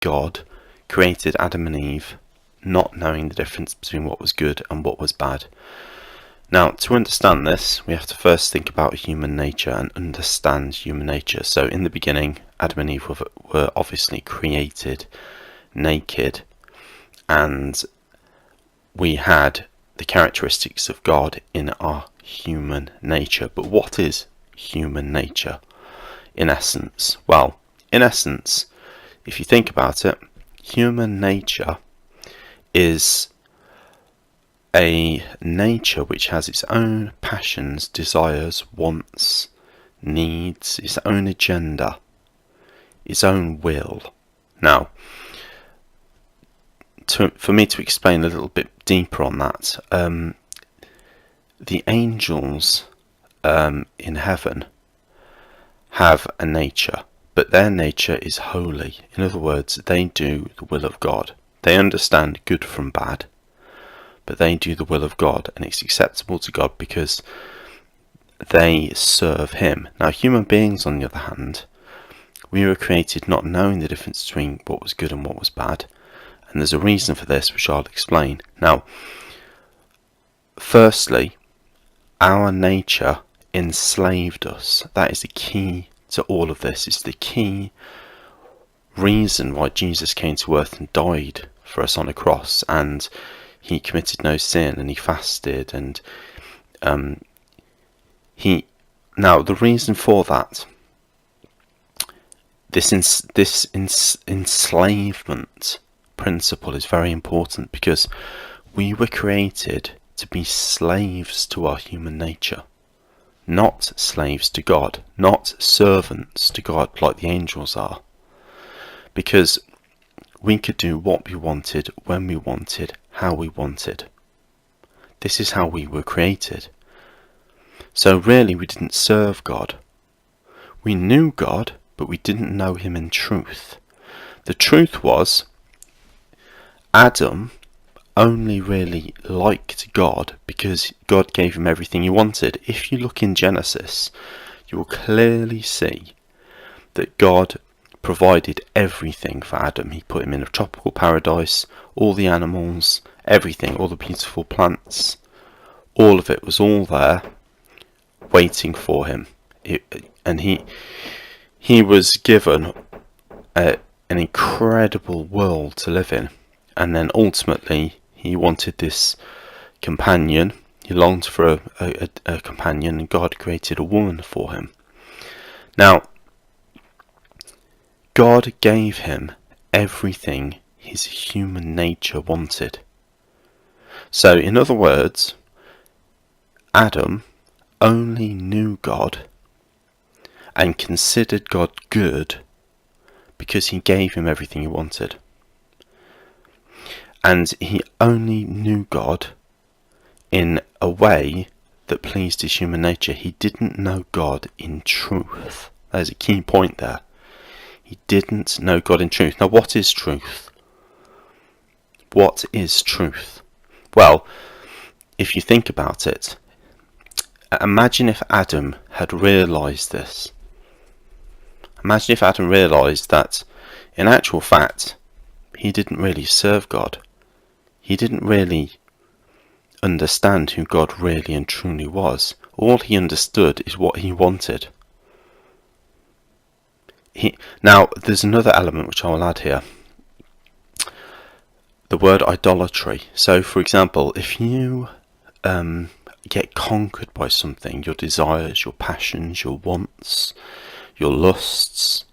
God created Adam and Eve not knowing the difference between what was good and what was bad. Now, to understand this, we have to first think about human nature and understand human nature. So in the beginning, Adam and Eve were obviously created naked, and we had the characteristics of God in our human nature. But what is human nature in essence? Well, in essence, if you think about it, human nature is a nature which has its own passions, desires, wants, needs, its own agenda, its own will. Now, for me to explain a little bit deeper on that, the angels in heaven have a nature, but their nature is holy. In other words, they do the will of God. They understand good from bad, but they do the will of God, and it's acceptable to God because they serve Him. Now, human beings, on the other hand, we were created not knowing the difference between what was good and what was bad, and there's a reason for this, which I'll explain. Now, firstly, our nature enslaved us. That is the key to all of this. It's the key reason why Jesus came to earth and died for us on a cross, and He committed no sin, and He fasted, and now the reason for that, this enslavement principle is very important, because we were created to be slaves to our human nature, not slaves to God, not servants to God like the angels are, because we could do what we wanted, when we wanted, how we wanted. This is how we were created. So really we didn't serve God. We knew God, but we didn't know Him in truth. The truth was, Adam only really liked God because God gave him everything he wanted. If you look in Genesis, you will clearly see that God provided everything for Adam. He put him in a tropical paradise, all the animals, everything, all the beautiful plants, all of it was all there waiting for him. And he was given an incredible world to live in. And then ultimately he wanted this companion. He longed for a companion, and God created a woman for him. Now, God gave him everything his human nature wanted. So, in other words, Adam only knew God and considered God good because He gave him everything he wanted. And he only knew God in a way that pleased his human nature. He didn't know God in truth. There's a key point there. He didn't know God in truth. Now, what is truth? What is truth? Well, if you think about it, imagine if Adam had realised this. Imagine if Adam realised that, in actual fact, he didn't really serve God. He didn't really understand who God really and truly was. All he understood is what he wanted. Now, there's another element which I will add here. The word idolatry. So, for example, if you get conquered by something, your desires, your passions, your wants, your lusts,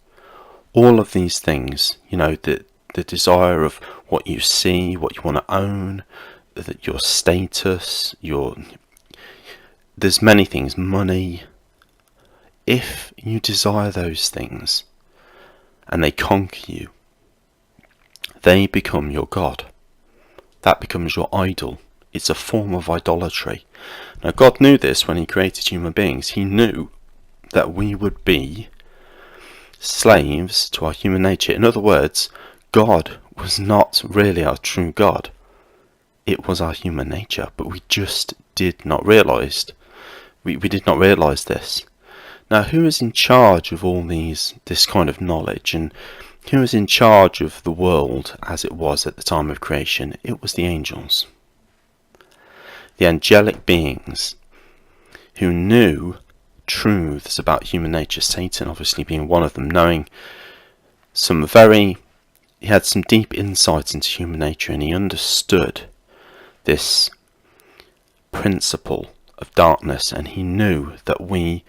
all of these things, the desire of what you see, what you want to own, your status, there's many things, money. If you desire those things and they conquer you, they become your God. That becomes your idol. It's a form of idolatry. Now, God knew this when He created human beings. He knew that we would be slaves to our human nature. In other words, God was not really our true God. It was our human nature, but we just did not realise. We did not realise this. Now, who is in charge of all this kind of knowledge, and who was in charge of the world as it was at the time of creation? It was the angels. The angelic beings who knew truths about human nature, Satan obviously being one of them, knowing he had some deep insight into human nature, and he understood this principle of darkness, and he knew that we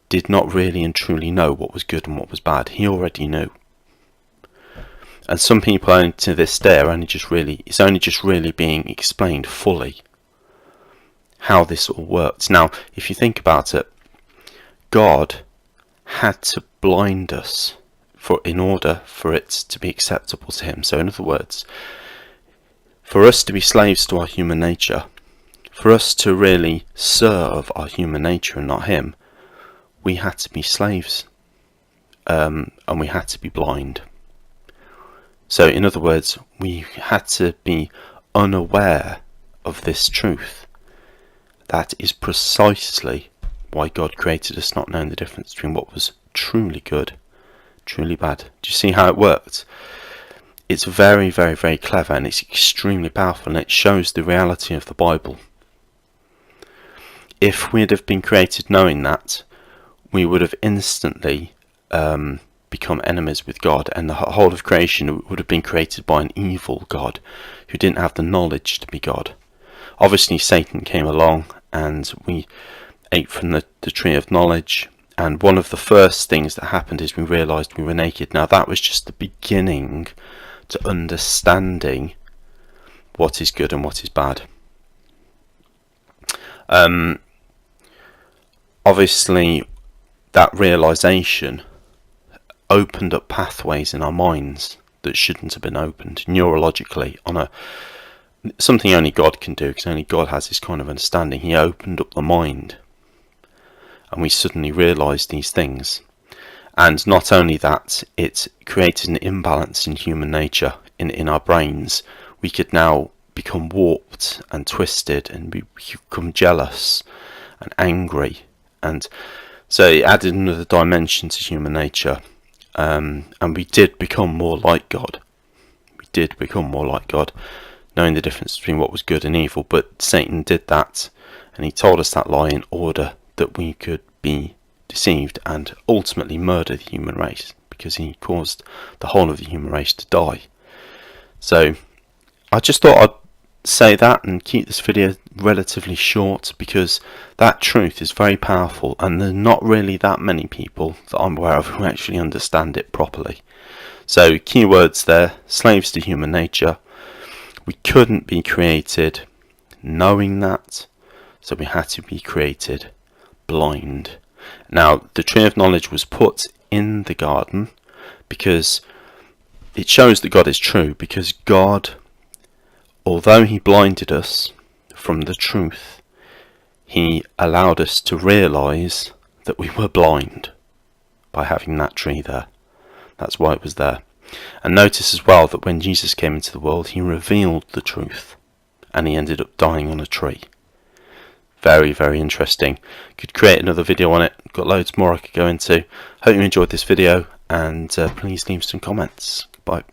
did not really and truly know what was good and what was bad. He already knew. And some people only to this day it's only just really being explained fully how this all works. Now, if you think about it, God had to blind us in order for it to be acceptable to him. So in other words, for us to be slaves to our human nature, for us to really serve our human nature and not him, we had to be slaves, and we had to be blind. So in other words, we had to be unaware of this truth. That is precisely why God created us, not knowing the difference between what was truly good, truly bad. Do you see how it worked? It's very, very, very clever, and it's extremely powerful, and it shows the reality of the Bible. If we'd have been created knowing that, we would have instantly become enemies with God, and the whole of creation would have been created by an evil God who didn't have the knowledge to be God. Obviously Satan came along, and we ate from the tree of knowledge, and one of the first things that happened is we realised we were naked. Now that was just the beginning to understanding what is good and what is bad. Obviously that realisation opened up pathways in our minds that shouldn't have been opened neurologically, on something only God can do, because only God has this kind of understanding. He opened up the mind, and we suddenly realised these things. And not only that, it created an imbalance in human nature, in our brains. We could now become warped and twisted, and we become jealous and angry, and so it added another dimension to human nature. And we did become more like God. We did become more like God, knowing the difference between what was good and evil. But Satan did that, and he told us that lie in order that we could be deceived and ultimately murder the human race, because he caused the whole of the human race to die. So I just thought I'd say that and keep this video relatively short, because that truth is very powerful, and there's not really that many people that I'm aware of who actually understand it properly. So keywords there: slaves to human nature. We couldn't be created knowing that, so we had to be created blind. Now the tree of knowledge was put in the garden because it shows that God is true, because God, although he blinded us from the truth, he allowed us to realise that we were blind by having that tree there. That's why it was there. And notice as well that when Jesus came into the world, he revealed the truth, and he ended up dying on a tree. Very, very interesting. Could create another video on it. Got loads more I could go into. Hope you enjoyed this video, and please leave some comments. Goodbye.